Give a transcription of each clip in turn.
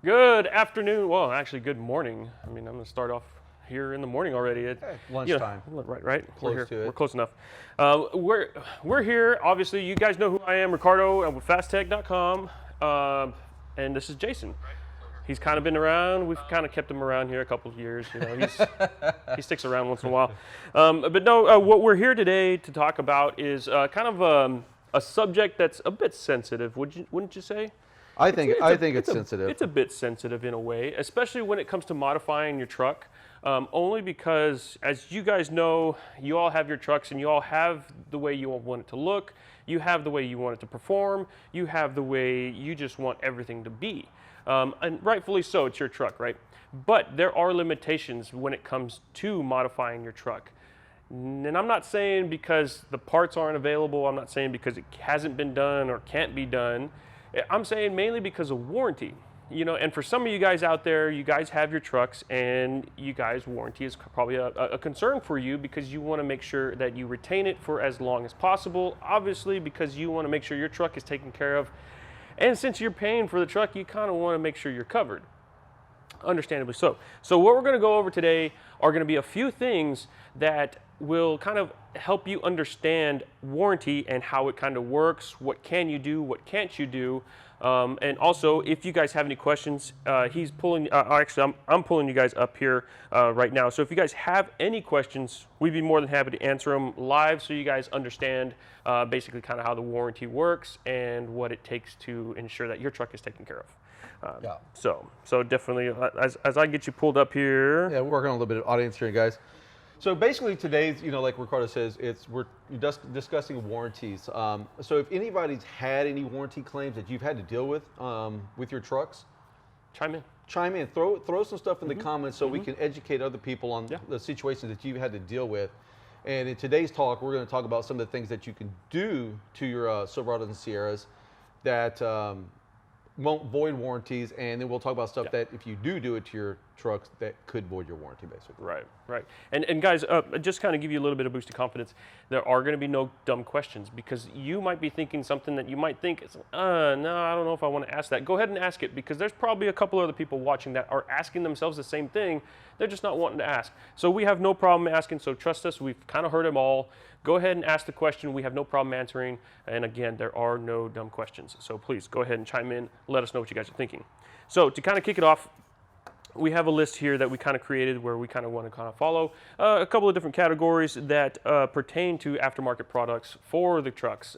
Good afternoon. Well, actually, good morning. I mean, I'm going to start off here in the morning already. Lunchtime. Right. Close We're here. to it. We're close enough. We're here. Obviously, you guys know who I am, Ricardo. I'm with Phastek.com, and this is Jason. He's kind of been around. We've kind of kept him around here a couple of years. You know, he sticks around once in a while. But no, what we're here today to talk about is kind of a subject that's a bit sensitive. Wouldn't you say? I think it's sensitive. It's a bit sensitive in a way, especially when it comes to modifying your truck. Only because, as you guys know, you all have your trucks and you all have the way you want it to look. You have the way you want it to perform. You have the way you just want everything to be. And rightfully so, it's your truck, right? But there are limitations when it comes to modifying your truck. And I'm not saying because the parts aren't available. I'm not saying because it hasn't been done or can't be done. I'm saying mainly because of warranty. You know, and for some of you guys out there, you guys have your trucks and you guys warranty is probably a concern for you because you want to make sure that you retain it for as long as possible. Obviously, because you want to make sure your truck is taken care of. And since you're paying for the truck, you kind of want to make sure you're covered. Understandably so. So what we're going to go over today are going to be a few things that will kind of help you understand warranty and how it kind of works. What can you do? What can't you do? And also, if you guys have any questions, he's pulling. Actually, I'm pulling you guys up here right now. So if you guys have any questions, we'd be more than happy to answer them live, so you guys understand basically kind of how the warranty works and what it takes to ensure that your truck is taken care of. So definitely, as I get you pulled up here. Yeah, we're working on a little bit of audience here, guys. So basically today's, you know, like Ricardo says, we're discussing warranties. So if anybody's had any warranty claims that you've had to deal with your trucks, chime in. Throw some stuff in the comments so we can educate other people on the situations that you've had to deal with. And in today's talk, we're going to talk about some of the things that you can do to your Silverados and Sierras that won't void warranties, and then we'll talk about stuff that if you do it to your trucks that could void your warranty, basically. Right. And guys, just kind of give you a little bit of boost of confidence. There are going to be no dumb questions because you might be thinking something that you might think, no, I don't know if I want to ask that. Go ahead and ask it because there's probably a couple other people watching that are asking themselves the same thing. They're just not wanting to ask. So we have no problem asking, so trust us, we've kind of heard them all. Go ahead and ask the question. We have no problem answering. And again, there are no dumb questions. So please go ahead and chime in. Let us know what you guys are thinking. So to kind of kick it off, we have a list here that we kind of created where we kind of want to kind of follow a couple of different categories that pertain to aftermarket products for the trucks.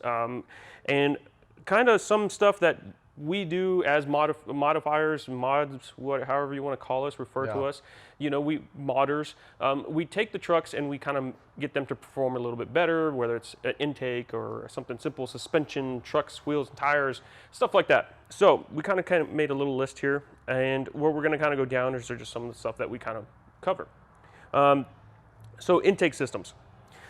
And kind of some stuff that we do as modifiers, mods, however you want to call us, refer to us. You know, we modders. We take the trucks and we kind of get them to perform a little bit better, whether it's an intake or something simple, suspension, trucks, wheels, and tires, stuff like that. So we kind of made a little list here, and what we're going to kind of go down is just some of the stuff that we kind of cover. So intake systems.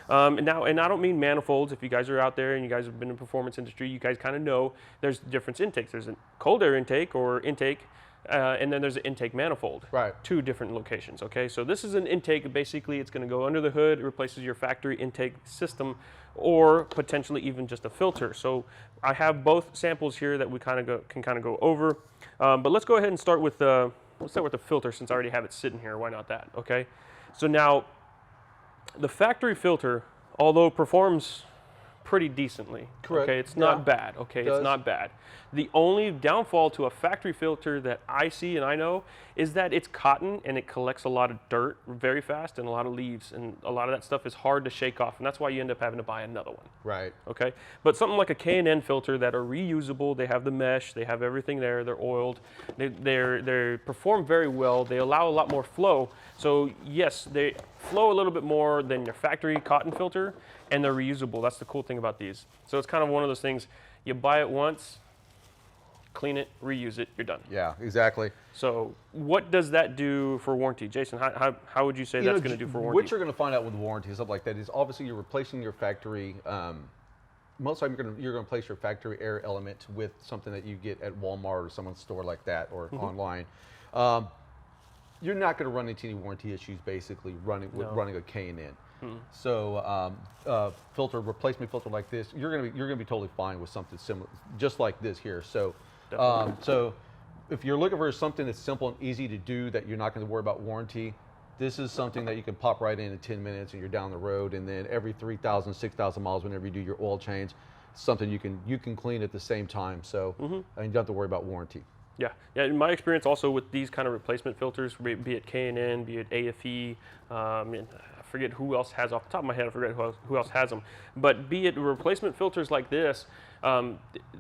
And I don't mean manifolds. If you guys are out there and you guys have been in the performance industry, you guys kind of know there's different intakes. There's a cold air intake or intake, and then there's an intake manifold. Right. Two different locations, okay? So this is an intake. Basically, it's going to go under the hood. It replaces your factory intake system or potentially even just a filter. So I have both samples here that we can go over. But let's go ahead and start with the filter since I already have it sitting here. Why not that, okay? So now, the factory filter, although performs pretty decently, correct. Okay, it's not bad, okay, it's not bad. The only downfall to a factory filter that I see and I know is that it's cotton and it collects a lot of dirt very fast and a lot of leaves, and a lot of that stuff is hard to shake off, and that's why you end up having to buy another one. Right. Okay, but something like a K&N filter that are reusable, they have the mesh, they have everything there, they're oiled, they perform very well, they allow a lot more flow. So yes, they flow a little bit more than your factory cotton filter, and they're reusable. That's the cool thing about these. So it's kind of one of those things, you buy it once, clean it, reuse it, you're done. Yeah, exactly. So what does that do for warranty? Jason, how would you say that's going to do for warranty? What you're going to find out with warranty and stuff like that is obviously you're replacing your factory, most of the time you're going to replace your factory air element with something that you get at Walmart or someone's store like that or online. You're not going to run into any warranty issues basically running a K&N. So replacement filter like this, you're gonna be totally fine with something similar, just like this here. So if you're looking for something that's simple and easy to do that you're not going to worry about warranty, this is something that you can pop right in 10 minutes and you're down the road. And then every 3,000, 6,000 miles, whenever you do your oil change, something you can clean at the same time. So and you don't have to worry about warranty. Yeah, in my experience also with these kind of replacement filters, be it K&N, be it AFE, and I forget who else has, off the top of my head, I forget who else has them, but be it replacement filters like this,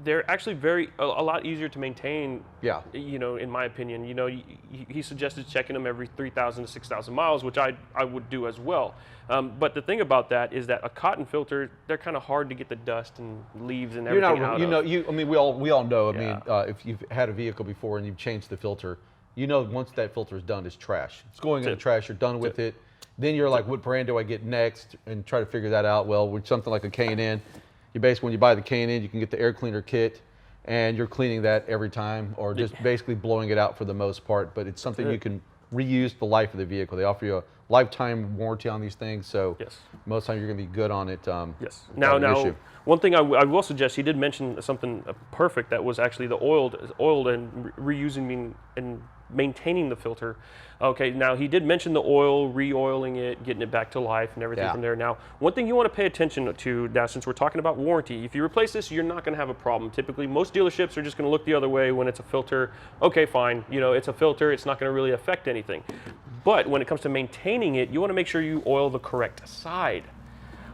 they're actually a lot easier to maintain. Yeah. You know, in my opinion, you know, he suggested checking them every 3,000 to 6,000 miles, which I would do as well. But the thing about that is that a cotton filter, they're kind of hard to get the dust and leaves and everything out of. I mean, we all know. I mean, if you've had a vehicle before and you've changed the filter, you know, once that filter is done, it's trash. It's going in the trash. You're done with it. Then you're like, what brand do I get next? And try to figure that out. Well, with something like a K&N, you basically, when you buy the K&N, you can get the air cleaner kit, and you're cleaning that every time, or just basically blowing it out for the most part. But it's something you can reuse the life of the vehicle. They offer you a lifetime warranty on these things, so most of the time you're going to be good on it. Yes. Now, one thing I will suggest, he did mention something perfect, that was actually the oiled and reusing and maintaining the filter. Okay, now he did mention the oil, re-oiling it, getting it back to life and everything from there. Now, one thing you want to pay attention to now, since we're talking about warranty, if you replace this, you're not going to have a problem. Typically, most dealerships are just going to look the other way when it's a filter. Okay, fine, you know, it's a filter, it's not going to really affect anything. But when it comes to maintaining it, you want to make sure you oil the correct side.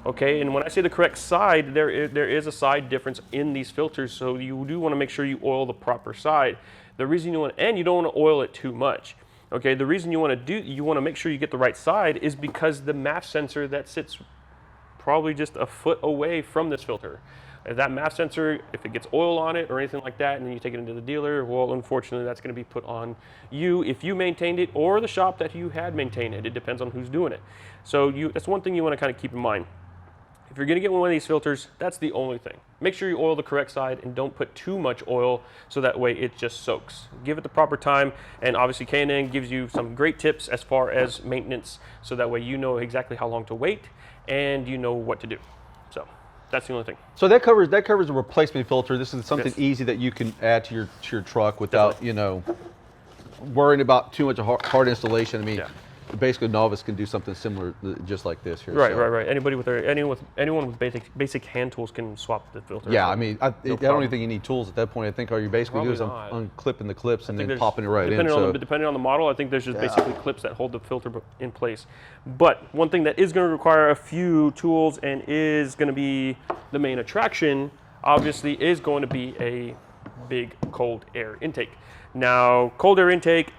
Okay, and when I say the correct side, there is a side difference in these filters, so you do want to make sure you oil the proper side. The reason you want, and you don't want to oil it too much. Okay, the reason you want to make sure you get the right side is because the MAF sensor that sits probably just a foot away from this filter. If that MAF sensor, if it gets oil on it or anything like that, and then you take it into the dealer, well, unfortunately, that's going to be put on you if you maintained it, or the shop that you had maintained it. It depends on who's doing it. So that's one thing you want to kind of keep in mind. If you're going to get one of these filters, that's the only thing. Make sure you oil the correct side and don't put too much oil, so that way it just soaks. Give it the proper time, and obviously K&N gives you some great tips as far as maintenance, so that way you know exactly how long to wait and you know what to do. So that's the only thing. So that covers a replacement filter. This is something easy that you can add to your truck without worrying about too much hard installation. I mean, basically novice can do something similar, just like this here. Right. Anyone with basic hand tools can swap the filter. Yeah, I mean, I don't even think you need tools at that point. I think all you basically do is unclipping the clips and then popping it right in. Depending on the model, I think there's just basically clips that hold the filter in place. But one thing that is going to require a few tools and is going to be the main attraction, obviously, is going to be a big cold air intake. Now, cold air intake,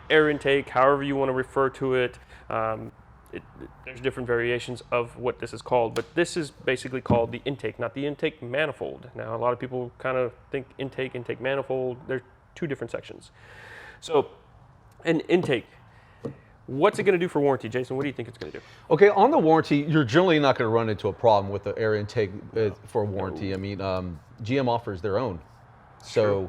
however you want to refer to it, there's different variations of what this is called, but this is basically called the intake, not the intake manifold. Now, a lot of people kind of think intake manifold. They're two different sections. So, an intake, what's it going to do for warranty, Jason? What do you think it's going to do? Okay, on the warranty, you're generally not going to run into a problem with the air intake for warranty. I mean, GM offers their own. So,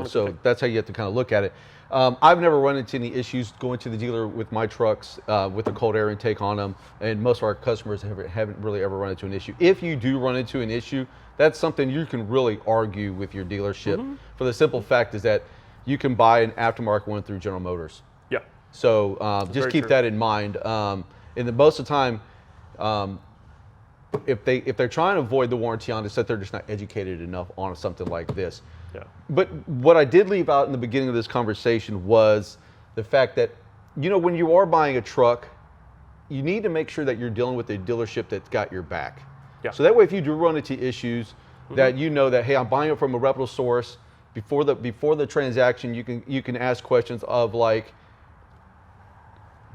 so that's how you have to kind of look at it. I've never run into any issues going to the dealer with my trucks with the cold air intake on them, and most of our customers haven't really ever run into an issue. If you do run into an issue, that's something you can really argue with your dealership, for the simple fact is that you can buy an aftermarket one through General Motors. Yeah. So just keep that in mind. And most of the time, if they're trying to avoid the warranty on this, that they're just not educated enough on something like this. Yeah. But what I did leave out in the beginning of this conversation was the fact that, when you are buying a truck, you need to make sure that you're dealing with a dealership that's got your back. Yeah. So that way, if you do run into issues, that you know that, hey, I'm buying it from a reputable source. Before the transaction, you can ask questions of like,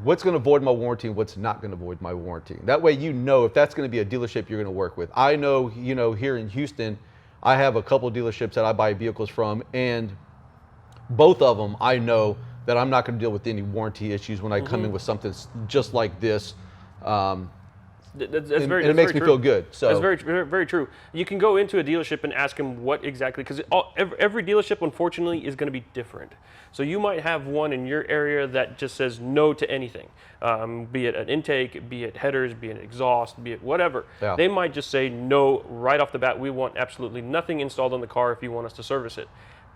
what's going to void my warranty and what's not going to void my warranty. That way, if that's going to be a dealership you're going to work with. I know, here in Houston, I have a couple of dealerships that I buy vehicles from, and both of them, I know that I'm not going to deal with any warranty issues when I come in with something just like this. It makes me feel good. So that's very, very, very true. You can go into a dealership and ask them what exactly, because every dealership, unfortunately, is going to be different. So you might have one in your area that just says no to anything, be it an intake, be it headers, be it exhaust, be it whatever. Yeah. They might just say no right off the bat. We want absolutely nothing installed on the car if you want us to service it.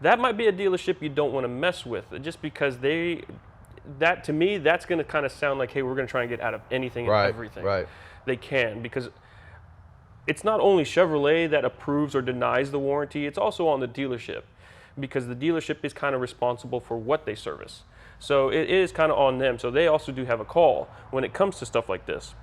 that might be a dealership you don't want to mess with, just because to me, that's going to kind of sound like, hey, we're going to try and get out of anything and everything. Right. They can, because it's not only Chevrolet that approves or denies the warranty, it's also on the dealership, because the dealership is kind of responsible for what they service. So it is kind of on them. So they also do have a call when it comes to stuff like this.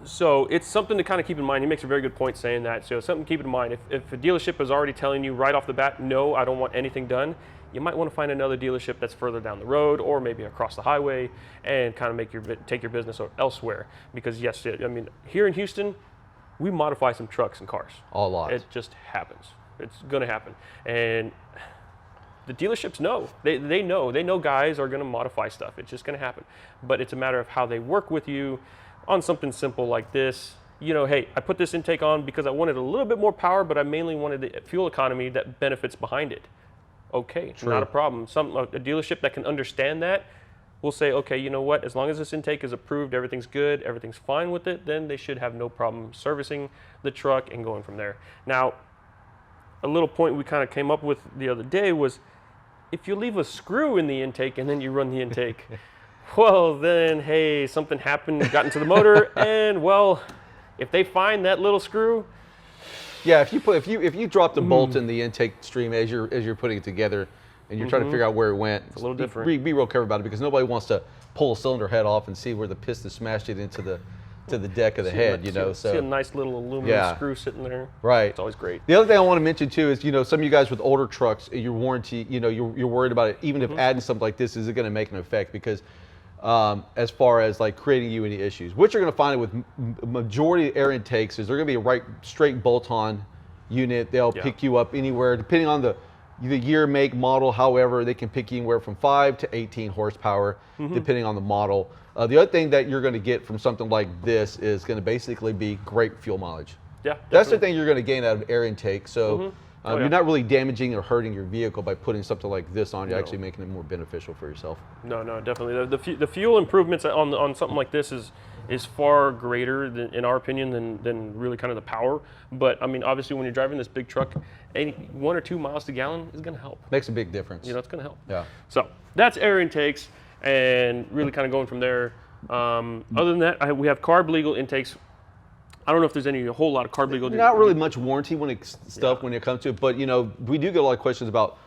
So it's something to kind of keep in mind. He makes a very good point saying that. So something to keep in mind. If a dealership is already telling you right off the bat, no, I don't want anything done, you might want to find another dealership that's further down the road or maybe across the highway and kind of take your business elsewhere. Because yes, I mean, here in Houston, we modify some trucks and cars. A lot. It just happens. It's going to happen. And the dealerships know. They know guys are going to modify stuff. It's just going to happen. But it's a matter of how they work with you on something simple like this. You know, hey, I put this intake on because I wanted a little bit more power, but I mainly wanted the fuel economy that benefits behind it. Okay, True. Not a problem. A dealership that can understand that will say, okay, you know what, as long as this intake is approved, everything's good, everything's fine with it, then they should have no problem servicing the truck and going from there. Now, a little point we kind of came up with the other day was, if you leave a screw in the intake and then you run the intake, well then, hey, something happened, got into the motor, and well, if they find that little screw, yeah, if you drop the bolt in the intake stream as you're putting it together, and you're trying to figure out where it went, it's a little different. Be real careful about it, because nobody wants to pull a cylinder head off and see where the piston smashed it into the deck of the head. See a nice little aluminum screw sitting there. Right. It's always great. The other thing I want to mention too is, some of you guys with older trucks, your warranty, you're worried about it. Even if adding something like this, is it going to make an effect? Because as far as like creating you any issues, what you're going to find with majority of air intakes is they're going to be a straight bolt-on unit. They'll pick you up anywhere, depending on the year, make, model. However, they can pick you anywhere from 5 to 18 horsepower, depending on the model. The other thing that you're going to get from something like this is going to basically be great fuel mileage. Yeah, that's the thing you're going to gain out of air intake. So you're yeah. not really damaging or hurting your vehicle by putting something like this on. You're actually making it more beneficial for yourself. No, definitely. The fuel improvements on something like this is far greater than, in our opinion, than really kind of the power. But I mean, obviously, when you're driving this big truck, 1 or 2 miles to gallon is going to help. Makes a big difference. You know, it's going to help. Yeah. So that's air intakes, and really kind of going from there. Other than that, we have carb legal intakes. I don't know if there's a whole lot of carb legal. Not really much warranty when it comes to it, but we do get a lot of questions about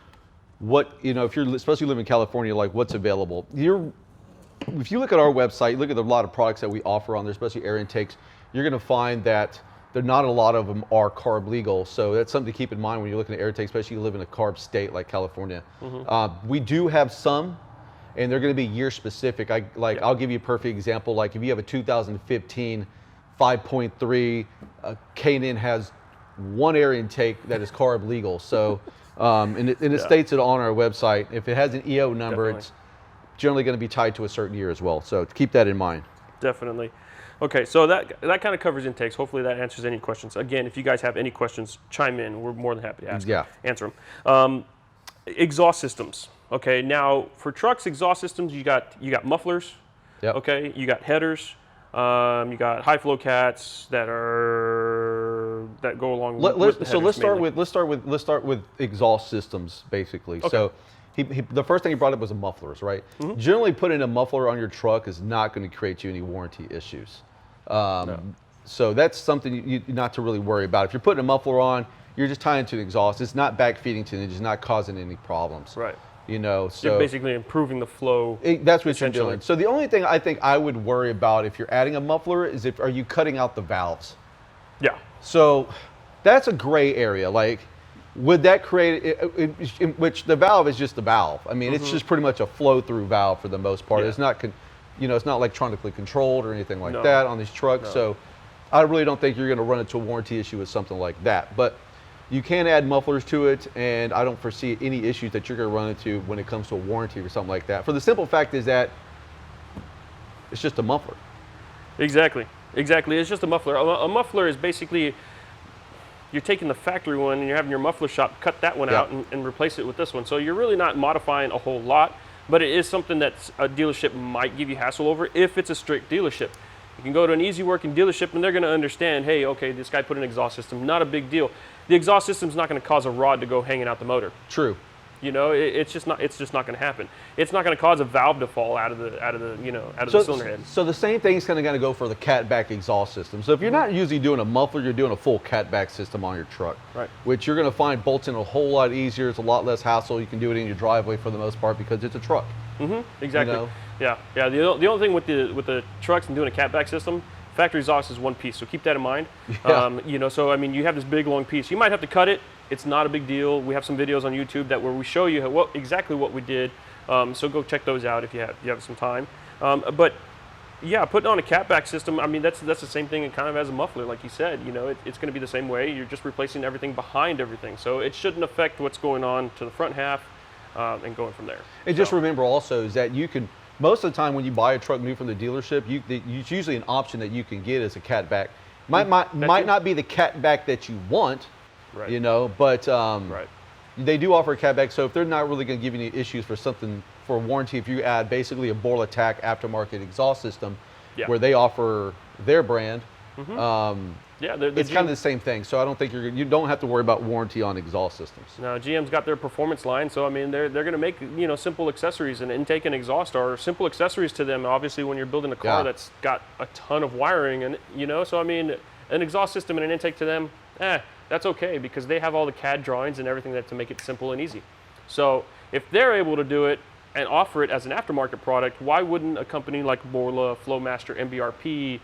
what, if you're especially living in California, like what's available. If you look at our website, look at a lot of products that we offer on there, especially air intakes, you're going to find that not a lot of them are carb legal. So that's something to keep in mind when you're looking at air intakes, especially if you live in a carb state like California. We do have some, and they're going to be year specific. I'll give you a perfect example. Like if you have a 2015 5.3, K&N has 1 air intake that is carb legal. So, and it states it on our website. If it has an EO number, it's generally going to be tied to a certain year as well. So keep that in mind. Definitely. Okay, so that kind of covers intakes. Hopefully that answers any questions. Again, if you guys have any questions, chime in. We're more than happy to answer them. Exhaust systems. Okay, now for trucks, exhaust systems, you got mufflers. Yep. Okay, you got headers. You got high flow cats that go along with the headers. So let's start with exhaust systems basically. Okay. So the first thing he brought up was the mufflers, right? Generally, putting a muffler on your truck is not going to create you any warranty issues. No. So that's something you not to really worry about. If you're putting a muffler on, you're just tying it to the exhaust. It's not backfeeding to it. It's not causing any problems. Right. So you're basically improving the flow. That's what you're doing. So the only thing I think I would worry about if you're adding a muffler is are you cutting out the valves? Yeah. So that's a gray area. Like, would that create, in which the valve is just the valve. I mean, it's just pretty much a flow-through valve for the most part. Yeah. It's not, it's not electronically controlled or anything like that on these trucks. No. So I really don't think you're going to run into a warranty issue with something like that. But you can add mufflers to it, and I don't foresee any issues that you're going to run into when it comes to a warranty or something like that. For the simple fact is that it's just a muffler. Exactly. It's just a muffler. A muffler is basically, you're taking the factory one and you're having your muffler shop cut that one out and replace it with this one. So you're really not modifying a whole lot, but it is something that a dealership might give you hassle over if it's a strict dealership. You can go to an easy working dealership and they're going to understand, hey, okay, this guy put an exhaust system, not a big deal. The exhaust system's not going to cause a rod to go hanging out the motor. True. You know, it's just not going to happen. It's not going to cause a valve to fall out of the the cylinder head. So the same thing's kind of going to go for the catback exhaust system. So if you're not usually doing a muffler, you're doing a full catback system on your truck, right? Which you're going to find bolts in a whole lot easier. It's a lot less hassle. You can do it in your driveway for the most part because it's a truck. Exactly. You know? Yeah. The only thing with the trucks and doing a catback system, factory exhaust is one piece. So keep that in mind. Yeah. You know, so I mean, you have this big long piece. You might have to cut it. It's not a big deal. We have some videos on YouTube where we show you exactly what we did. So go check those out if you have some time. But yeah, putting on a catback system, I mean, that's the same thing and kind of as a muffler, like you said. You know, it's going to be the same way. You're just replacing everything behind everything. So it shouldn't affect what's going on to the front half and going from there. And just remember also is that you can, most of the time when you buy a truck new from the dealership, it's usually an option that you can get as a catback. Might not be the catback that you want, right. You know, but right. They do offer a catback. So if they're not really going to give you any issues for a warranty, if you add basically a Boral Attack aftermarket exhaust system, where they offer their brand, it's kind of the same thing. So I don't think you don't have to worry about warranty on exhaust systems. No, GM's got their performance line, so I mean they're going to make simple accessories, and intake and exhaust are simple accessories to them. Obviously, when you're building a car that's got a ton of wiring, and so I mean an exhaust system and an intake to them, that's okay because they have all the CAD drawings and everything to make it simple and easy. So if they're able to do it and offer it as an aftermarket product, why wouldn't a company like Borla, Flowmaster, MBRP,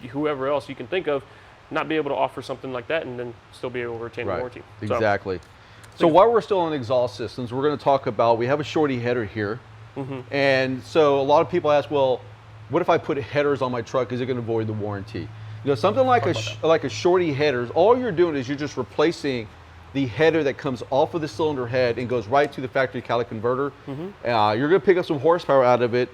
whoever else you can think of, not be able to offer something like that and then still be able to retain a warranty? Exactly. So while we're still on exhaust systems, we're going to talk about, we have a Shorty Header here. And so a lot of people ask, well, what if I put headers on my truck? Is it going to void the warranty? You know, something like a Shorty Header, all you're doing is you're just replacing the header that comes off of the cylinder head and goes right to the factory catalytic converter. You're going to pick up some horsepower out of it,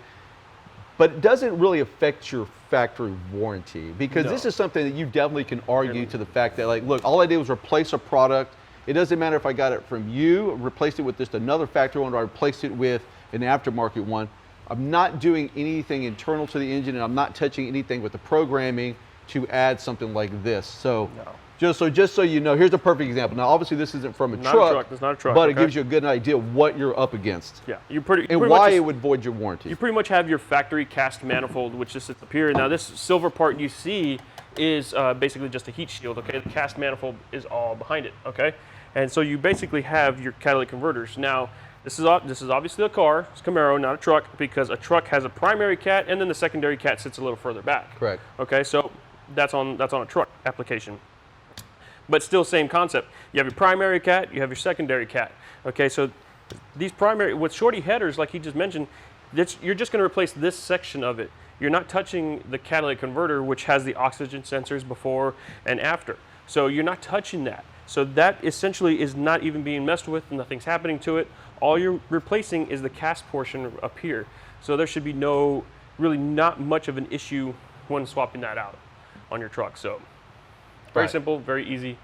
but it doesn't really affect your factory warranty because this is something that you definitely can argue to the fact that, like, look, all I did was replace a product. It doesn't matter if I got it from you, replaced it with just another factory one, or I replaced it with an aftermarket one. I'm not doing anything internal to the engine, and I'm not touching anything with the programming to add something like this. So, just so you know, here's a perfect example. Now, obviously, this isn't from a truck. It's not a truck, but it gives you a good idea of what you're up against. Yeah, and why it would void your warranty. You pretty much have your factory cast manifold, which just sits up here. Now, this silver part you see is basically just a heat shield. Okay, the cast manifold is all behind it. Okay, and so you basically have your catalytic converters. Now, this is obviously a car. It's a Camaro, not a truck, because a truck has a primary cat, and then the secondary cat sits a little further back. Correct. Okay, so that's on a truck application. But still same concept. You have your primary cat, you have your secondary cat. Okay, so these primary, with Shorty headers, like he just mentioned, you're just going to replace this section of it. You're not touching the catalytic converter, which has the oxygen sensors before and after. So you're not touching that. So that essentially is not even being messed with, and nothing's happening to it. All you're replacing is the cast portion up here. So there should be really not much of an issue when swapping that out on your truck. So very simple, very easy,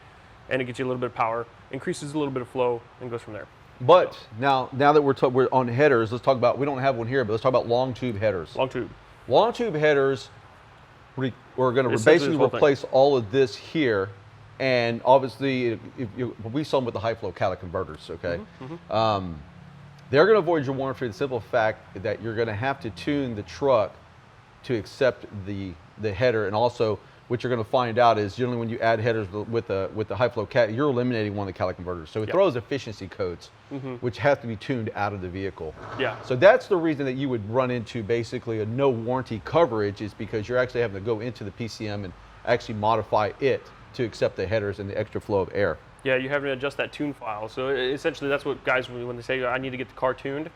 and it gets you a little bit of power, increases a little bit of flow, and goes from there. But now that we're on headers, let's talk about, we don't have one here, but let's talk about long tube headers. Long tube. Long tube headers, we're going to basically replace all of this here, and obviously we saw them with the high flow catalytic converters, okay? They're going to avoid your warranty for the simple fact that you're going to have to tune the truck to accept the header, and also what you're going to find out is generally when you add headers with the high flow cat, you're eliminating one of the catalytic converters. So it throws efficiency codes, which have to be tuned out of the vehicle. So that's the reason that you would run into basically a no warranty coverage, is because you're actually having to go into the PCM and actually modify it to accept the headers and the extra flow of air. Yeah, you're having to adjust that tune file. So essentially that's what guys, when they say I need to get the car tuned,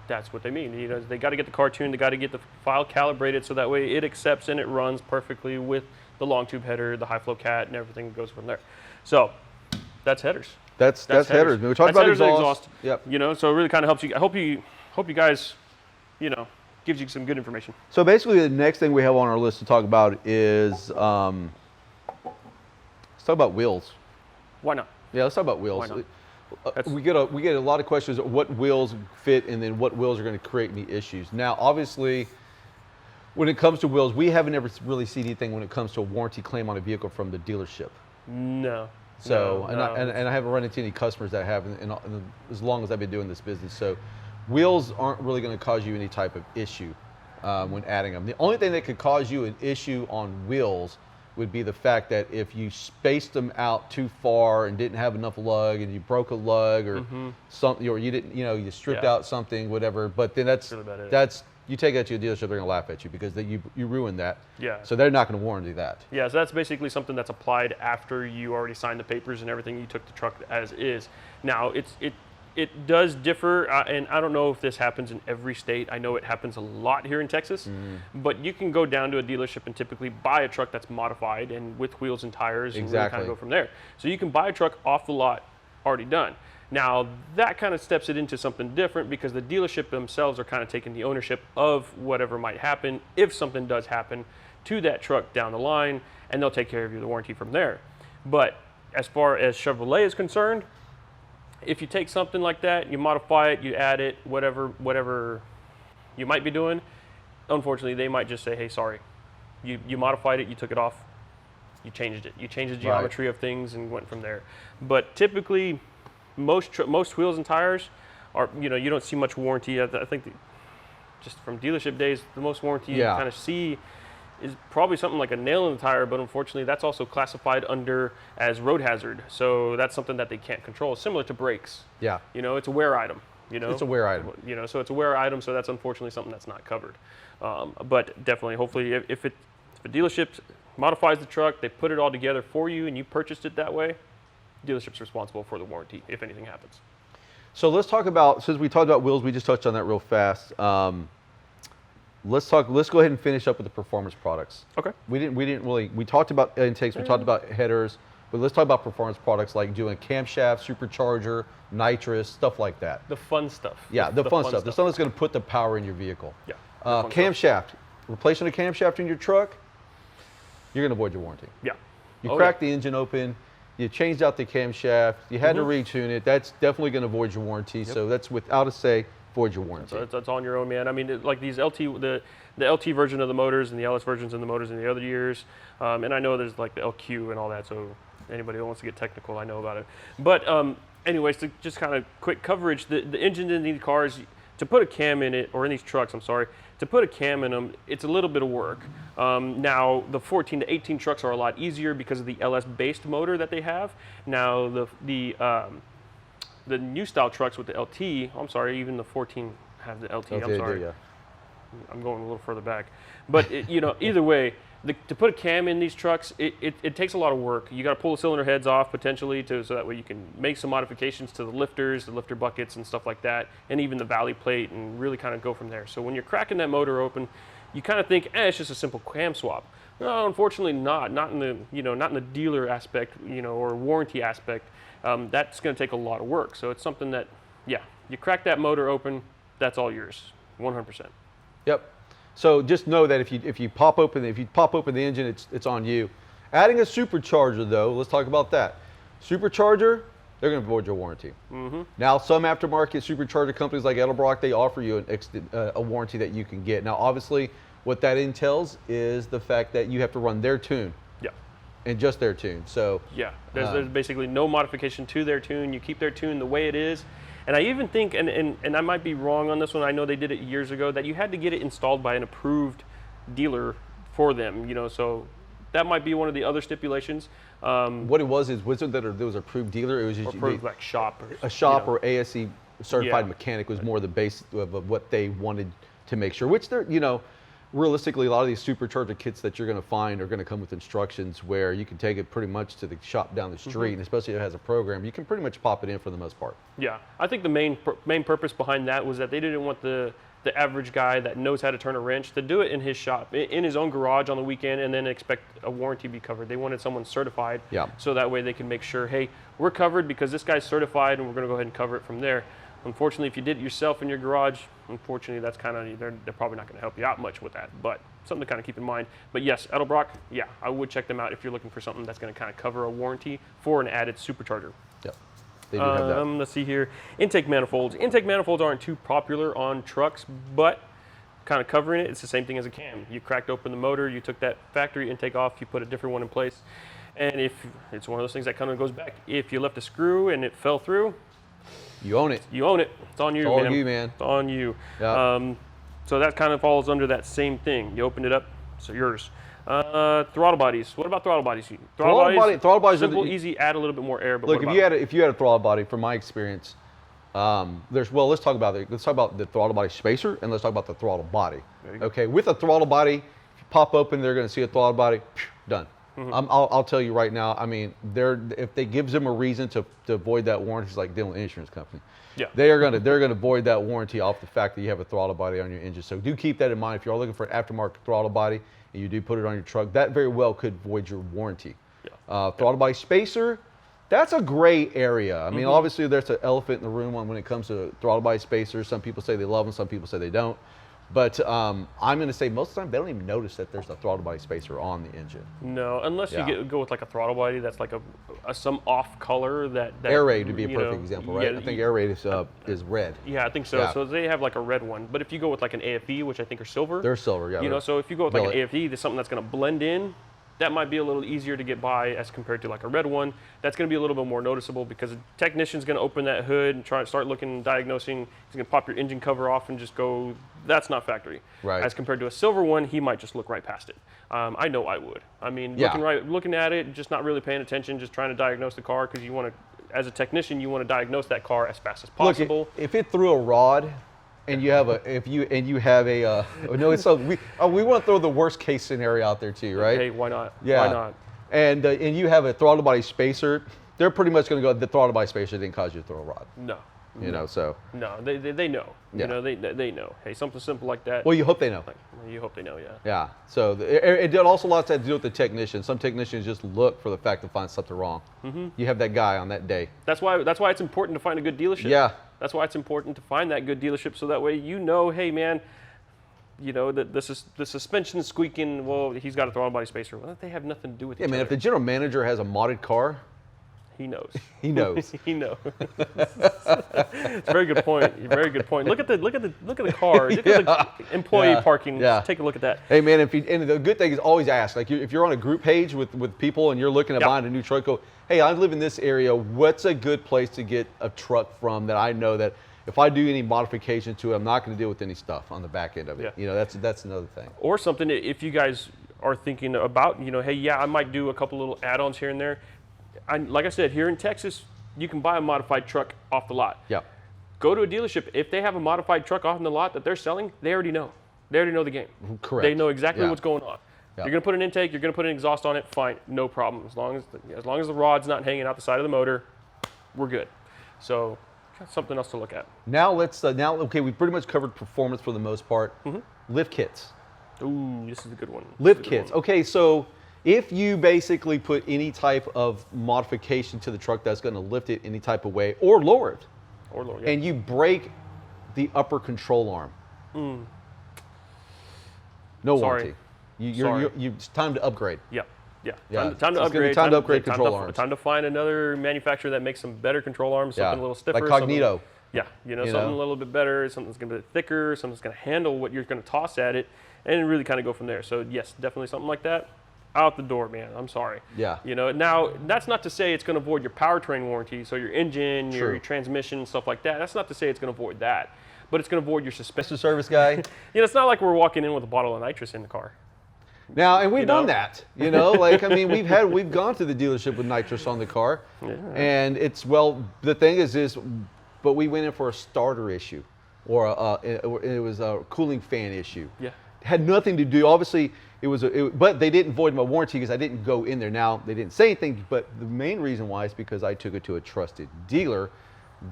that's what they mean. You know, they got to get the car tuned, they got to get the file calibrated so that way it accepts and it runs perfectly with the long tube header, the high flow cat, and everything goes from there. So that's headers. That's headers. We talked about exhaust. Yep. You know, so it really kind of helps you. I hope you guys, you know, gives you some good information. So basically, the next thing we have on our list to talk about is let's talk about wheels. Why not? Yeah, let's talk about wheels. Why not? We get a lot of questions of what wheels fit and then what wheels are going to create any issues. Now, obviously, when it comes to wheels, we haven't ever really seen anything when it comes to a warranty claim on a vehicle from the dealership. No. So, No, and I haven't run into any customers that have as long as I've been doing this business. So, wheels aren't really going to cause you any type of issue when adding them. The only thing that could cause you an issue on wheels would be the fact that if you spaced them out too far and didn't have enough lug, and you broke a lug or something, or you didn't, you stripped out something, whatever. But then that's you take that to a dealership, they're going to laugh at you because you ruined that. Yeah. So they're not going to warranty that. Yeah, so that's basically something that's applied after you already signed the papers and everything. You took the truck as is. Now it does differ, and I don't know if this happens in every state. I know it happens a lot here in Texas, but you can go down to a dealership and typically buy a truck that's modified and with wheels and tires and really kind of go from there. So you can buy a truck off the lot already done. Now that kind of steps it into something different because the dealership themselves are kind of taking the ownership of whatever might happen if something does happen to that truck down the line, and they'll take care of the warranty from there. But as far as Chevrolet is concerned, if you take something like that, you modify it, you add it, whatever you might be doing, unfortunately, they might just say, hey, sorry, you modified it, you took it off, you changed it. You changed the geometry of things and went from there. But typically, most wheels and tires are, you don't see much warranty. I think just from dealership days, the most warranty you kind of see is probably something like a nail in the tire, but unfortunately that's also classified as road hazard. So that's something that they can't control, similar to brakes. Yeah. It's a wear item. It's a wear item. So it's a wear item, so that's unfortunately something that's not covered. But definitely, hopefully, if a dealership modifies the truck, they put it all together for you and you purchased it that way, dealership's responsible for the warranty if anything happens. So let's talk about, since we talked about wheels, we just touched on that real fast. Let's go ahead and finish up with the performance products. Okay. We talked about intakes, we talked about headers, but let's talk about performance products like doing camshaft, supercharger, nitrous, stuff like that. The fun stuff. Yeah, the fun stuff. The stuff that's going to put the power in your vehicle. Yeah. Camshaft, replacing a camshaft in your truck, you're going to avoid your warranty. Yeah. You cracked the engine open, you changed out the camshaft, you had to retune it, that's definitely going to avoid your warranty. So that's without a say, avoid your warranty. That's on your own, man. I mean, like these the LT version of the motors and the LS versions of the motors in the other years, and I know there's like the LQ and all that, so anybody who wants to get technical, I know about it. But anyways, to just kind of quick coverage, the engine in these cars, to put a cam in it, or in these trucks, I'm sorry, to put a cam in them, it's a little bit of work. Now, the 14 to 18 trucks are a lot easier because of the LS-based motor that they have. Now, the new style trucks with the LT, I'm sorry, even the 14 have the LT, I'm sorry. I'm going a little further back. But, either way, to put a cam in these trucks, it takes a lot of work. You got to pull the cylinder heads off potentially so that way you can make some modifications to the lifters, the lifter buckets and stuff like that, and even the valley plate, and really kind of go from there. So when you're cracking that motor open, you kind of think, it's just a simple cam swap. No, unfortunately not in the dealer aspect, or warranty aspect. That's going to take a lot of work. So it's something that, you crack that motor open, that's all yours, 100%. Yep. So just know that if you pop open the engine, it's on you. Adding a supercharger though, let's talk about that. Supercharger, they're going to avoid your warranty. Now some aftermarket supercharger companies like Edelbrock, they offer you a warranty that you can get. Now obviously what that entails is the fact that you have to run their tune. And just their tune. So there's basically no modification to their tune. You keep their tune the way it is. And I even think, and I might be wrong on this one, I know they did it years ago, that you had to get it installed by an approved dealer for them, so that might be one of the other stipulations. What it wasn't that there was an approved dealer, it was just approved like shop. A shop or ASE certified mechanic was more the base of what they wanted to make sure, which they're, realistically, a lot of these supercharger kits that you're going to find are going to come with instructions where you can take it pretty much to the shop down the street, and especially if it has a program, you can pretty much pop it in for the most part. Yeah, I think the main purpose behind that was that they didn't want the average guy that knows how to turn a wrench to do it in his shop, in his own garage on the weekend, and then expect a warranty to be covered. They wanted someone certified, so that way they can make sure, hey, we're covered because this guy's certified, and we're going to go ahead and cover it from there. Unfortunately, if you did it yourself in your garage, unfortunately, that's kind of, they're probably not going to help you out much with that, but something to kind of keep in mind. But yes, Edelbrock, I would check them out if you're looking for something that's going to kind of cover a warranty for an added supercharger. Yep, they do have that. Let's see here. Intake manifolds. Intake manifolds aren't too popular on trucks, but kind of covering it, it's the same thing as a cam. You cracked open the motor, you took that factory intake off, you put a different one in place. And if it's one of those things that kind of goes back, if you left a screw and it fell through, you own it. You own it. It's on you, it's all you, man. It's on you. Yeah. So that kind of falls under that same thing. You opened it up, so yours. Throttle bodies. What about throttle bodies? Throttle bodies simple, easy, add a little bit more air. But look, if you had a throttle body, from my experience, let's talk about it. Let's talk about the throttle body spacer, and let's talk about the throttle body. Okay, with a throttle body, if you pop open, they're going to see a throttle body. Done. I'll tell you right now. I mean, if they gives them a reason to avoid that warranty, it's like dealing with an insurance company. Yeah. They're gonna void that warranty off the fact that you have a throttle body on your engine. So do keep that in mind. If you're looking for an aftermarket throttle body and you do put it on your truck, that very well could void your warranty. Yeah. Throttle body spacer, that's a gray area. I mean, obviously there's an elephant in the room when it comes to throttle body spacers. Some people say they love them, some people say they don't. But I'm going to say most of the time they don't even notice that there's a throttle body spacer on the engine. No, unless you go with like a throttle body that's like some off color that air raid would be a perfect example, right? Yeah, I think air raid is red. Yeah, I think so. Yeah. So they have like a red one. But if you go with like an AFE, which I think are silver, they're silver. Yeah. You know, so if you go with like an AFE, there's something that's going to blend in. That might be a little easier to get by as compared to like a red one. That's going to be a little bit more noticeable because the technician's going to open that hood and start looking, diagnosing. He's going to pop your engine cover off and just go, that's not factory. Right. As compared to a silver one, he might just look right past it. I know I would. I mean, looking at it, just not really paying attention, just trying to diagnose the car because you want to, as a technician, you want to diagnose that car as fast as possible. Look, if it threw a rod, and you have we want to throw the worst case scenario out there too, right? Hey, why not? Yeah. Why not? And you have a throttle body spacer, they're pretty much going to go, the throttle body spacer didn't cause you to throw a rod. No. You know, so. No, they know. Yeah. You know, they know. Hey, something simple like that. Well, you hope they know. You hope they know, yeah. Yeah. So it also lots to do with the technician. Some technicians just look for the fact to find something wrong. You have that guy on that day. That's why it's important to find a good dealership. Yeah. That's why it's important to find that good dealership so that way you know, hey man, you know that the suspension squeaking. Well, he's got a throttle body spacer. Well, they have nothing to do with each man. other. If the general manager has a modded car, he knows. He knows. He knows. It's a very good point. Very good point. Look at the car. Look at the employee parking. Just take a look at that. Hey man, and the good thing is always ask. Like if you're on a group page with people and you're looking at buying a new truck, go, hey, I live in this area. What's a good place to get a truck from that I know that if I do any modification to it, I'm not going to deal with any stuff on the back end of it. You know, that's another thing. Or something if you guys are thinking about, you know, hey, I might do a couple little add-ons here and there. Like I said, here in Texas, you can buy a modified truck off the lot. Yeah. Go to a dealership. If they have a modified truck off in the lot that they're selling, they already know. They already know the game. Correct. They know exactly what's going on. Yeah. You're going to put an intake. You're going to put an exhaust on it. Fine, no problem. As long as the rod's not hanging out the side of the motor, we're good. So, something else to look at. Now okay, we pretty much covered performance for the most part. Lift kits. Ooh, this is a good one. Lift kits. Okay, so if you basically put any type of modification to the truck that's going to lift it any type of way or lower it, and you break the upper control arm, no warranty. It's time to upgrade. Yeah. Time to upgrade. Time to upgrade control arms. Time to find another manufacturer that makes some better control arms, something a little stiffer. Like Cognito. Something a little bit better, something that's going to be thicker, something that's going to handle what you're going to toss at it, and really kind of go from there. So yes, definitely something like that. Out the door, man. I'm sorry. Yeah. You know, now that's not to say it's going to void your powertrain warranty, so your engine, your transmission, stuff like that. That's not to say it's going to void that, but it's going to void your suspension. Service guy. You know, it's not like we're walking in with a bottle of nitrous in the car. Now, and we've done that, you know, like, I mean, we've gone to the dealership with nitrous on the car, and the thing is, but we went in for a starter issue, or it was a cooling fan issue. Yeah. Had nothing to do, obviously, but they didn't void my warranty because I didn't go in there. Now, they didn't say anything, but the main reason why is because I took it to a trusted dealer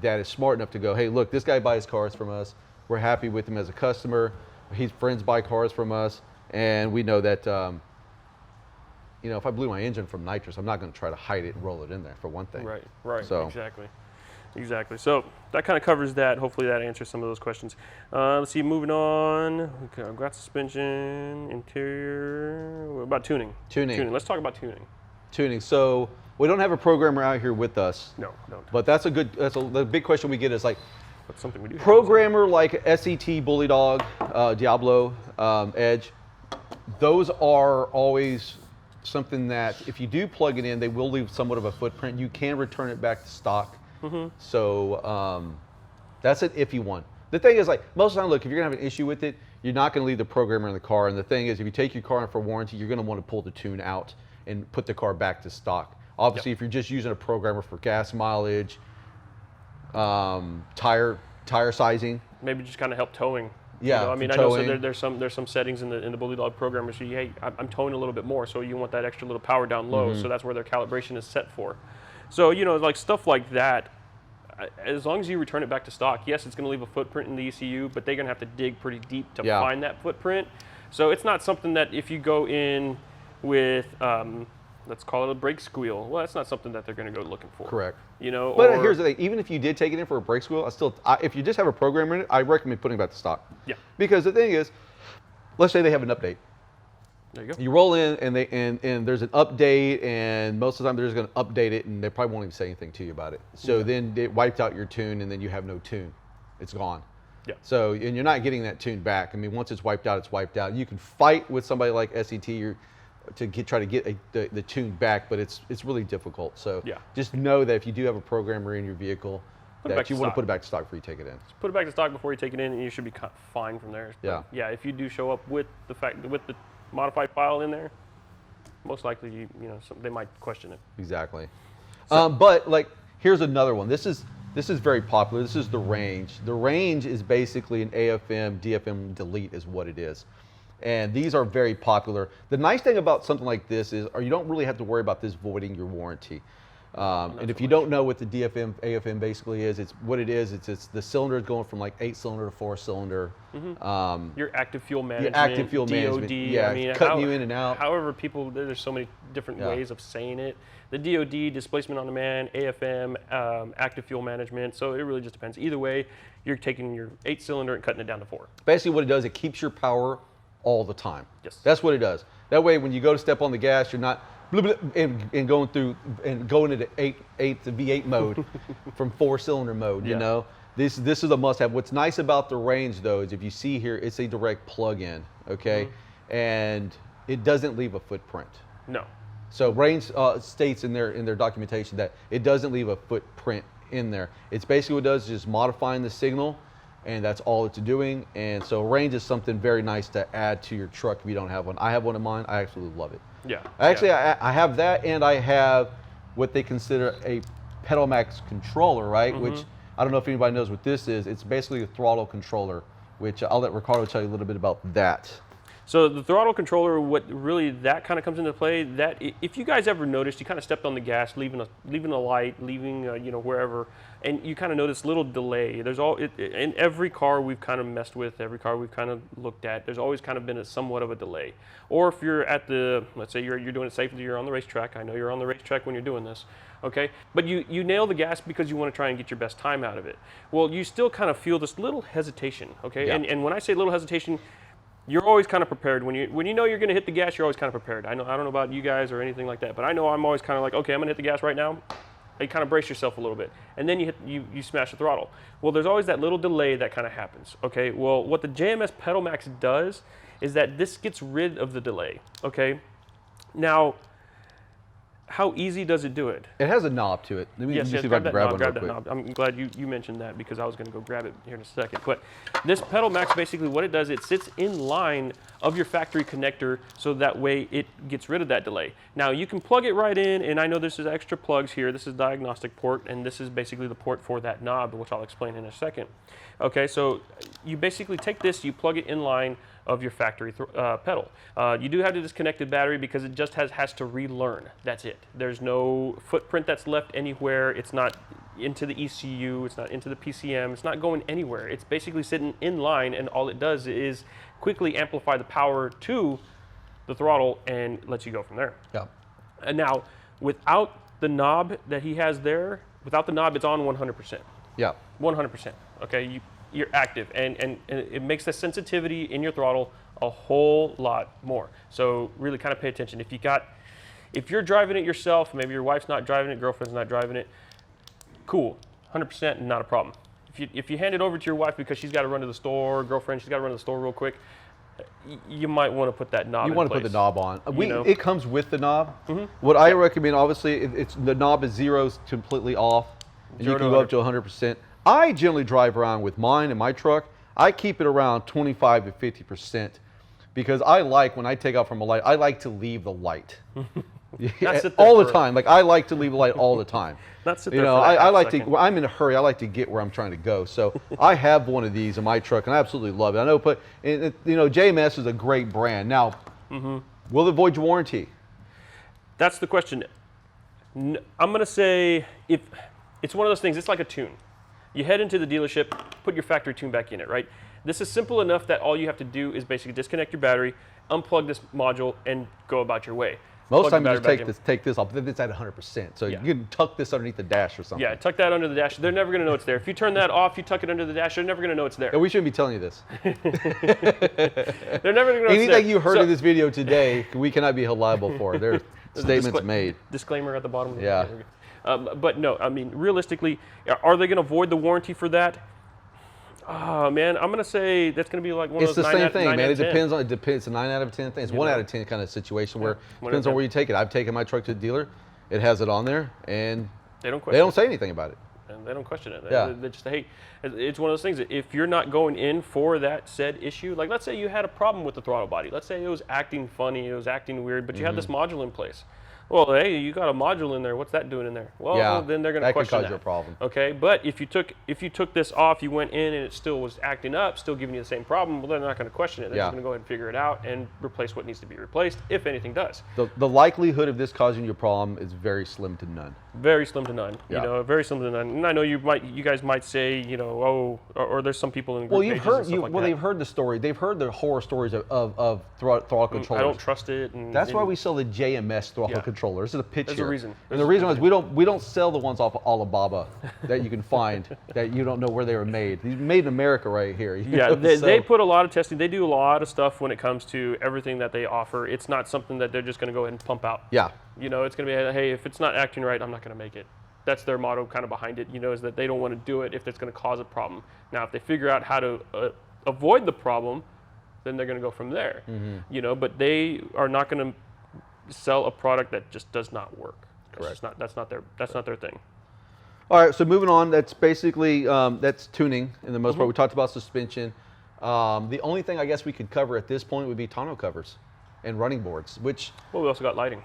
that is smart enough to go, hey, look, this guy buys cars from us. We're happy with him as a customer. His friends buy cars from us. And we know that, you know, if I blew my engine from nitrous, I'm not going to try to hide it and roll it in there, for one thing. Right. So. Exactly. So that kind of covers that. Hopefully that answers some of those questions. Let's see, moving on. Okay, got suspension, interior. What about tuning? Tuning. Let's talk about tuning. Tuning. So we don't have a programmer out here with us. No. But the big question we get is like, that's something we do. Programmer like SET, Bully Dog, Diablo, Edge. Those are always something that if you do plug it in, they will leave somewhat of a footprint. You can return it back to stock. So that's an iffy one. The thing is, like, most of the time, look, if you're gonna have an issue with it, you're not gonna leave the programmer in the car. And the thing is, if you take your car in for warranty, you're gonna want to pull the tune out and put the car back to stock. Obviously, if you're just using a programmer for gas mileage, tire sizing, maybe just kind of help towing. Yeah, You know, I mean, I know so there's some settings in the Bully Dog programmer. So hey, I'm towing a little bit more, so you want that extra little power down low. So that's where their calibration is set for. So you know, like stuff like that. As long as you return it back to stock, yes, it's going to leave a footprint in the ECU, but they're going to have to dig pretty deep to find that footprint. So it's not something that if you go in with, let's call it a brake squeal, well, that's not something that they're going to go looking for. correct. You know, But here's the thing: even if you did take it in for a brake squeal, if you just have a programmer in it, I recommend putting it back to stock. Yeah. Because the thing is, let's say they have an update. There you go. You roll in and there's an update, and most of the time they're just going to update it, and they probably won't even say anything to you about it. So then it wiped out your tune, and then you have no tune. It's gone. Yeah. So, and you're not getting that tune back. I mean, once it's wiped out, it's wiped out. You can fight with somebody like SET to try to get the tune back, but it's really difficult. So just know that if you do have a programmer in your vehicle, that you want to put it back to stock before you take it in. Just put it back to stock before you take it in, and you should be fine from there. Yeah. Yeah. If you do show up with the modified file in there, most likely you know they might question it. Exactly. But like, here's another one. This is very popular. This is the Range. The Range is basically an AFM DFM delete is what it is, and these are very popular. The nice thing about something like this is, you don't really have to worry about this voiding your warranty. And if you don't know what the DFM AFM basically is, it's the cylinder is going from like 8-cylinder to 4-cylinder. Your active fuel management, DOD, yeah, I mean, cutting you in and out. However, there's so many different ways of saying it. The DOD, displacement on demand, AFM, active fuel management. So it really just depends. Either way, you're taking your 8-cylinder and cutting it down to 4. Basically, what it does, it keeps your power all the time. Yes. That's what it does. That way, when you go to step on the gas, you're not and going into 8 to V8 mode from 4-cylinder mode. You know, this is a must-have. What's nice about the Range though is if you see here, it's a direct plug-in. Okay, and it doesn't leave a footprint. No. So Range states in their documentation that it doesn't leave a footprint in there. It's basically what it does is just modifying the signal, and that's all it's doing. And so Range is something very nice to add to your truck if you don't have one. I have one in mine. I absolutely love it. Yeah. Actually, I have that, and I have what they consider a pedal max controller, right? Which I don't know if anybody knows what this is. It's basically a throttle controller, which I'll let Ricardo tell you a little bit about that. So the throttle controller, what really that kind of comes into play, that if you guys ever noticed, you kind of stepped on the gas, leaving a light, leaving you know, wherever, and you kind of notice little delay. There's in every car we've kind of messed with, every car we've kind of looked at, there's always kind of been somewhat of a delay. Or if you're at let's say you're doing it safely, you're on the racetrack. I know you're on the racetrack when you're doing this, okay? But you nail the gas because you want to try and get your best time out of it. Well, you still kind of feel this little hesitation, okay? Yeah. And when I say little hesitation, you're always kind of prepared when you know you're going to hit the gas. You're always kind of prepared. I don't know about you guys or anything like that, but I know I'm always kind of like, okay, I'm going to hit the gas right now. You kind of brace yourself a little bit, and then you smash the throttle. Well, there's always that little delay that kind of happens. Okay. Well, what the JMS Pedal Max does is that this gets rid of the delay. Okay. Now, how easy does it do it? It has a knob to it. Let me see if I can grab one real quick. Knob. I'm glad you mentioned that because I was going to go grab it here in a second. But this Pedal Max, basically what it does, it sits in line of your factory connector, so that way it gets rid of that delay. Now you can plug it right in, and I know this is extra plugs here. This is diagnostic port, and this is basically the port for that knob, which I'll explain in a second. Okay, so you basically take this, you plug it in line of your factory pedal. You do have the disconnected battery because it just has to relearn. That's it. There's no footprint that's left anywhere. It's not into the ECU. It's not into the PCM. It's not going anywhere. It's basically sitting in line, and all it does is quickly amplify the power to the throttle and lets you go from there. Yeah. And now, without the knob that he has there, without the knob, it's on 100%. Yeah. 100%. Okay. You're active, and it makes the sensitivity in your throttle a whole lot more. So really kind of pay attention. If you're driving it yourself, maybe your wife's not driving it, girlfriend's not driving it, cool, 100%, not a problem. If you hand it over to your wife because she's got to run to the store, girlfriend, she's got to run to the store real quick, you might want to put that knob. You want to put the knob on. It comes with the knob. What I recommend, obviously, it's the knob is zeros completely off, and you can go up to 100%. I generally drive around with mine in my truck. I keep it around 25 to 50% because I like when I take out from a light, I like to leave the light. All the time. Like I like to leave the light all the time. Not sit there I like to. When I'm in a hurry, I like to get where I'm trying to go. So I have one of these in my truck, and I absolutely love it. I know, but JMS is a great brand. Now, will it void your warranty? That's the question. I'm gonna say if it's one of those things. It's like a tune. You head into the dealership, put your factory tune back in it, right? This is simple enough that all you have to do is basically disconnect your battery, unplug this module, and go about your way. Most times you just take this off, but it's at 100%. So you can tuck this underneath the dash or something. Yeah, tuck that under the dash. They're never going to know it's there. If you turn that off, you tuck it under the dash, they're never going to know it's there. And we shouldn't be telling you this. They're never going to know Anything it's there. you heard in this video today, we cannot be held liable for. There's statements made. Disclaimer at the bottom. Yeah. But no, I mean, realistically, are they going to void the warranty for that? Oh, man, I'm going to say that's going to be like one of those 9 It's the same thing, man. It depends. It's a 9 out of 10 thing. It's 1 out of 10 kind of situation where it depends on where you take it. I've taken my truck to the dealer. It has it on there, and they don't say anything about it. And they don't question it. Yeah. They just, hey, it's one of those things that if you're not going in for that said issue, like let's say you had a problem with the throttle body. Let's say it was acting funny, it was acting weird, but you had this module in place. Well, hey, you got a module in there. What's that doing in there? Well, then they're going to question that. That could cause you a problem. Okay, but if you took this off, you went in and it still was acting up, still giving you the same problem, well, they're not going to question it. They're just going to go ahead and figure it out and replace what needs to be replaced, if anything does. The likelihood of this causing you a problem is very slim to none. Very slim to none. Yeah. You know, very slim to none. And I know you guys might say, or there's some people in the group pages and stuff like that. They've heard the story. They've heard the horror stories of throttle controllers. I don't trust it. That's why we sell the JMS throttle controller. This is a pitch There's here. a reason. And the reason is we don't sell the ones off of Alibaba that you can find that you don't know where they were made. These made in America right here. They put a lot of testing. They do a lot of stuff when it comes to everything that they offer. It's not something that they're just going to go ahead and pump out. Yeah. It's going to be, hey, if it's not acting right, I'm not going to make it. That's their motto kind of behind it, is that they don't want to do it if it's going to cause a problem. Now, if they figure out how to avoid the problem, then they're going to go from there. But they are not going to sell a product that just does not work. Correct. That's not their thing. All right, so moving on, that's basically, that's tuning in the most part. We talked about suspension. The only thing I guess we could cover at this point would be tonneau covers and running boards, which... Well, we also got lighting.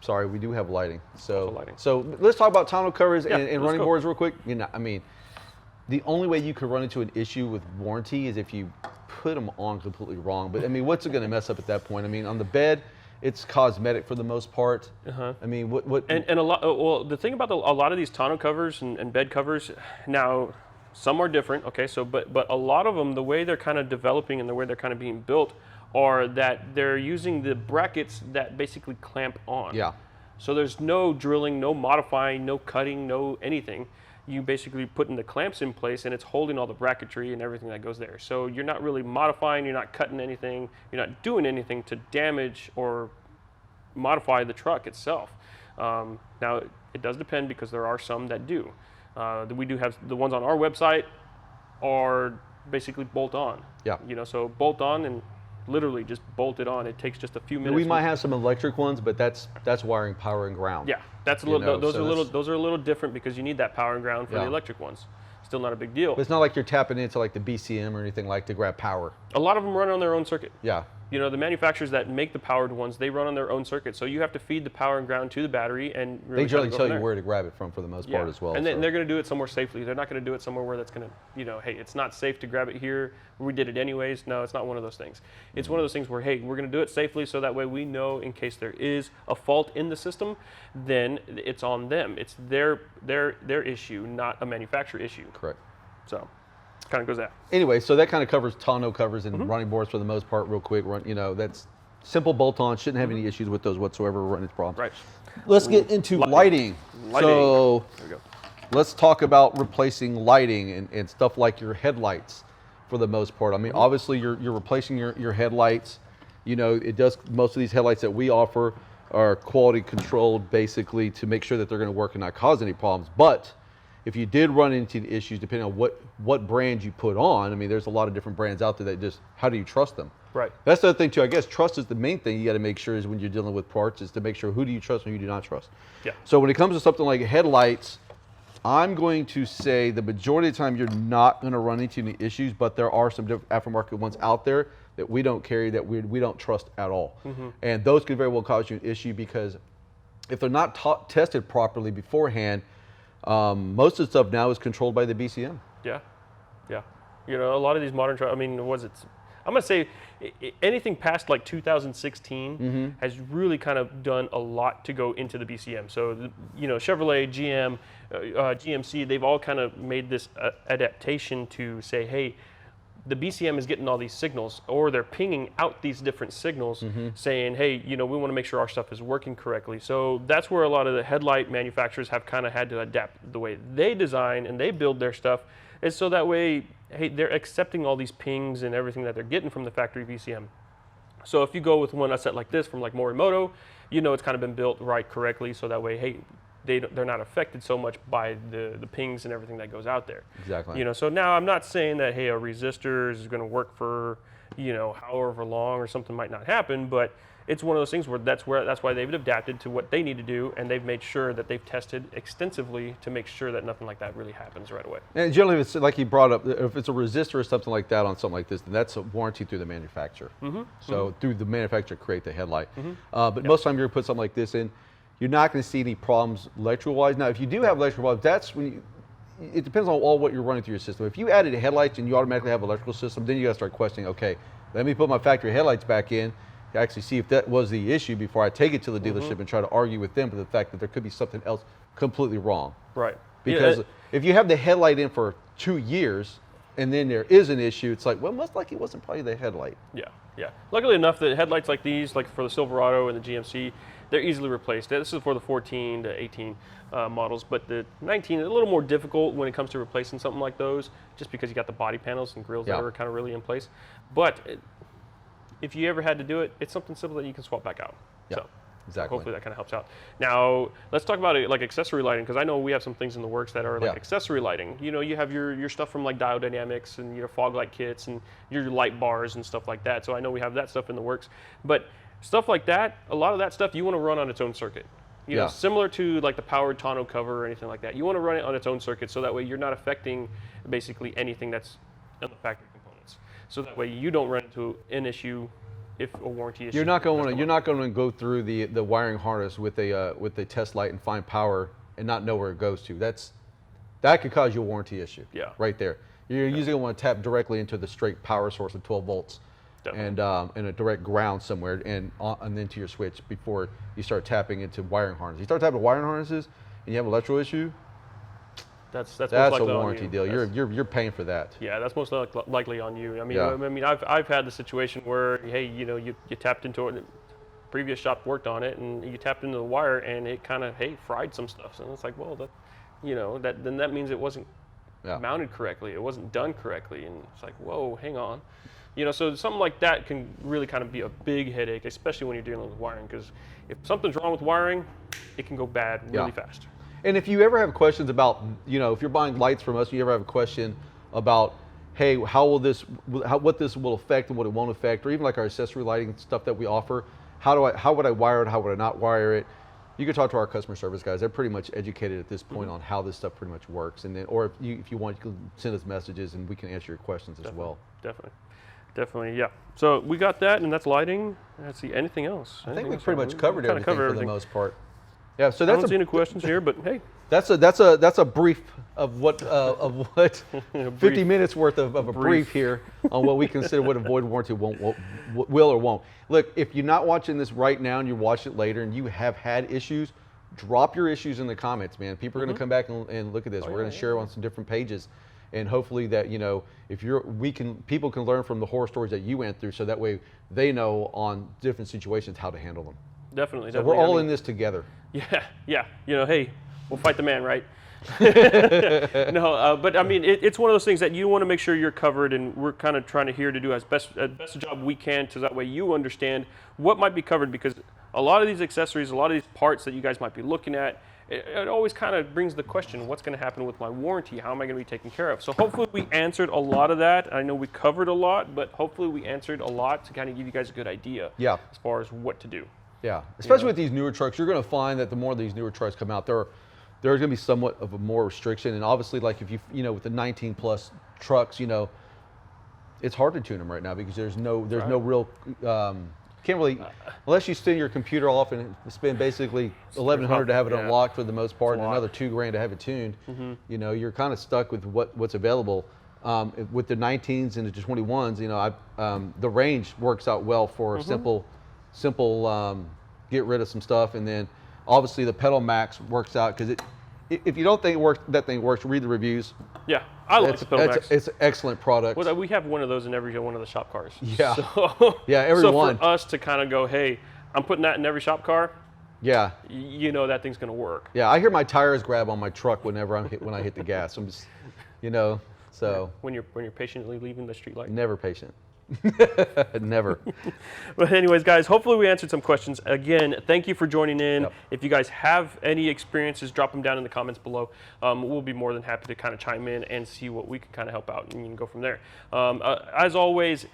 Sorry, we do have lighting. So let's talk about tonneau covers and running boards real quick. The only way you could run into an issue with warranty is if you put them on completely wrong. But what's it going to mess up at that point? On the bed, it's cosmetic for the most part. What? And a lot. Well, the thing about a lot of these tonneau covers and bed covers, now some are different. Okay, but a lot of them, the way they're kind of developing and the way they're kind of being built, are that they're using the brackets that basically clamp on. Yeah. So there's no drilling, no modifying, no cutting, no anything. You basically putting the clamps in place and it's holding all the bracketry and everything that goes there. So you're not really modifying, you're not cutting anything, you're not doing anything to damage or modify the truck itself. Now, it does depend because there are some that do. We do have the ones on our website are basically bolt on. Yeah. So bolt on and literally just bolt it on. It takes just a few minutes. We might have some electric ones, but that's wiring, power, and ground. Yeah, that's a little. Those are a little different because you need that power and ground for the electric ones. Still not a big deal. But it's not like you're tapping into like the BCM or anything like to grab power. A lot of them run on their own circuit. Yeah. The manufacturers that make the powered ones, they run on their own circuit. So you have to feed the power and ground to the battery and really they generally tell you where to grab it from for the most part as well. And then they're going to do it somewhere safely. They're not going to do it somewhere where that's going to, hey, it's not safe to grab it here. We did it anyways. No, it's not one of those things. It's one of those things where, hey, we're going to do it safely so that way we know in case there is a fault in the system, then it's on them. It's their issue, not a manufacturer issue. Correct. So kind of goes that. Anyway, so that kind of covers tonneau covers and running boards for the most part real quick. That's simple bolt-on. Shouldn't have any issues with those whatsoever. We're running problems. Right. Let's get into lighting. So there we go. Let's talk about replacing lighting and stuff like your headlights for the most part. Obviously you're replacing your headlights. It does, most of these headlights that we offer are quality controlled basically to make sure that they're going to work and not cause any problems. But if you did run into the issues, depending on what brand you put on, I mean, there's a lot of different brands out there that just, how do you trust them? Right. That's the other thing too. I guess trust is the main thing you got to make sure is when you're dealing with parts is to make sure who do you trust and who you do not trust. Yeah. So when it comes to something like headlights, I'm going to say the majority of the time you're not going to run into any issues, but there are some different aftermarket ones out there that we don't carry that we don't trust at all. And those could very well cause you an issue because if they're not tested properly beforehand, most of the stuff now is controlled by the BCM. Yeah, yeah. You know, a lot of these modern trucks, I mean, I'm going to say anything past like 2016 has really kind of done a lot to go into the BCM. So, you know, Chevrolet, GM, GMC, they've all kind of made this adaptation to say, hey, the BCM is getting all these signals, or they're pinging out these different signals saying, hey, you know, we want to make sure our stuff is working correctly. So that's where a lot of the headlight manufacturers have kind of had to adapt the way they design and they build their stuff, is so that way, hey, they're accepting all these pings and everything that they're getting from the factory BCM. So if you go with a set like this from like Morimoto, you know it's kind of been built right correctly, so that way, hey, they're not affected so much by the pings and everything that goes out there. Exactly. You know, so now I'm not saying that, hey, a resistor is going to work for, you know, however long or something might not happen, but it's one of those things where that's why they've adapted to what they need to do, and they've made sure that they've tested extensively to make sure that nothing like that really happens right away. And generally, if it's like he brought up, if it's a resistor or something like that on something like this, then that's a warranty through the manufacturer. So through the manufacturer, create the headlight. But most of the time, you're going to put something like this in, you're not going to see any problems electrical-wise. Now, if you do have electrical problems, that's when it depends on all what you're running through your system. If you added headlights and you automatically have an electrical system, then you got to start questioning, okay, let me put my factory headlights back in to actually see if that was the issue before I take it to the dealership and try to argue with them for the fact that there could be something else completely wrong. Right. Because if you have the headlight in for 2 years and then there is an issue, it's like, well, most likely it wasn't probably the headlight. Yeah, yeah. Luckily enough, the headlights like these, like for the Silverado and the GMC, they're easily replaced. This is for the 14 to 18 models, but the 19 is a little more difficult when it comes to replacing something like those, just because you got the body panels and grills that are kind of really in place. But if you ever had to do it, it's something simple that you can swap back out. Yeah, so exactly. hopefully that kind of helps out. Now, let's talk about it like accessory lighting, because I know we have some things in the works that are like accessory lighting. You know, you have your stuff from like Diode Dynamics and your fog light kits and your light bars and stuff like that. So I know we have that stuff in the works. But stuff like that, a lot of that stuff you want to run on its own circuit. You know, similar to like the powered tonneau cover or anything like that. You want to run it on its own circuit, so that way you're not affecting basically anything that's in the factory components. So that way you don't run into an issue if a warranty issue. You're not going to go through the wiring harness with a test light and find power and not know where it goes to. That could cause you a warranty issue. Yeah. Right there. You're usually going to want to tap directly into the straight power source of 12 volts. And a direct ground somewhere, and then to your switch before you start tapping into wiring harnesses. You start tapping wiring harnesses, and you have an electrical issue. That's a warranty deal. You're paying for that. Yeah, that's most likely on you. I mean, I've had the situation where, hey, you know, you tapped into it. Previous shop worked on it, and you tapped into the wire, and it kind of fried some stuff. And it's like, well, then that means it wasn't mounted correctly. It wasn't done correctly, and it's like, whoa, hang on. You know, so something like that can really kind of be a big headache, especially when you're dealing with wiring, because if something's wrong with wiring, it can go bad really fast. And if you ever have questions about, you know, if you're buying lights from us, and you ever have a question about, hey, what this will affect and what it won't affect, or even like our accessory lighting stuff that we offer, how would I wire it, how would I not wire it? You can talk to our customer service guys. They're pretty much educated at this point on how this stuff pretty much works. And then, or if you want, you can send us messages and we can answer your questions as well. Definitely, yeah. So we got that, and that's lighting. Let's see, anything else? I think we pretty much covered everything for the most part. Yeah. So that's I don't see any questions here, but hey. That's a brief of what 50 minutes worth of a brief here on what we consider what a void warranty will or won't. Look, if you're not watching this right now and you watch it later and you have had issues, drop your issues in the comments, man. People are going to come back and look at this. We're going to share on some different pages. And hopefully that, you know, people can learn from the horror stories that you went through, so that way they know on different situations how to handle them. Definitely. So we're all in this together. Yeah. You know, hey, we'll fight the man, right? No, but I mean, it's one of those things that you want to make sure you're covered, and we're kind of trying to do as best a job we can, so that way you understand what might be covered, because a lot of these accessories, a lot of these parts that you guys might be looking at, it always kind of brings the question, what's going to happen with my warranty? How am I going to be taken care of? So hopefully we answered a lot of that. I know we covered a lot, but hopefully we answered a lot to kind of give you guys a good idea as far as what to do. Yeah, especially with these newer trucks, you're going to find that the more these newer trucks come out, there's going to be somewhat of a more restriction. And obviously, like if with the 19 plus trucks, it's hard to tune them right now because there's no real can't really, unless you spin your computer off and spend basically $1,100 to have it unlocked for the most part, and another $2,000 to have it tuned. You're kind of stuck with what's available. With the 19s and the 21s, the range works out well for simple get rid of some stuff, and then obviously the pedal max works out because if you don't think that thing works, read the reviews. Yeah, I like the pedal max. It's an excellent product. Well, we have one of those in every one of the shop cars. Yeah. So, every one. So for us to kind of go, hey, I'm putting that in every shop car. Yeah. That thing's gonna work. Yeah, I hear my tires grab on my truck when I hit the gas. I'm just, so. When you're patiently leaving the street light. Never patient. Never. But anyways, guys, hopefully we answered some questions. Again, thank you for joining in. If you guys have any experiences, drop them down in the comments below. We'll be more than happy to kind of chime in and see what we can kind of help out, and you can go from there. As always,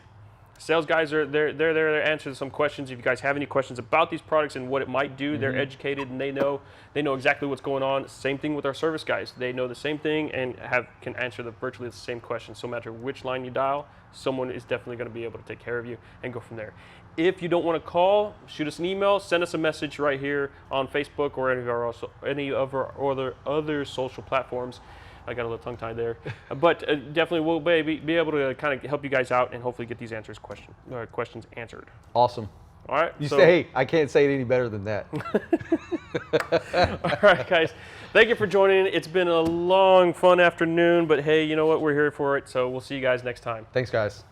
sales guys are they're there to answer some questions. If you guys have any questions about these products and what it might do, they're educated and they know exactly what's going on. Same thing with our service guys. They know the same thing and can answer virtually the same questions. So no matter which line you dial, someone is definitely going to be able to take care of you and go from there. If you don't want to call, shoot us an email, send us a message right here on Facebook or any of our other social platforms. I got a little tongue-tied there. But definitely we'll be able to kind of help you guys out and hopefully get these questions answered. Awesome. All right. You say, hey, I can't say it any better than that. All right, guys. Thank you for joining. It's been a long, fun afternoon, but hey, you know what? We're here for it, so we'll see you guys next time. Thanks, guys.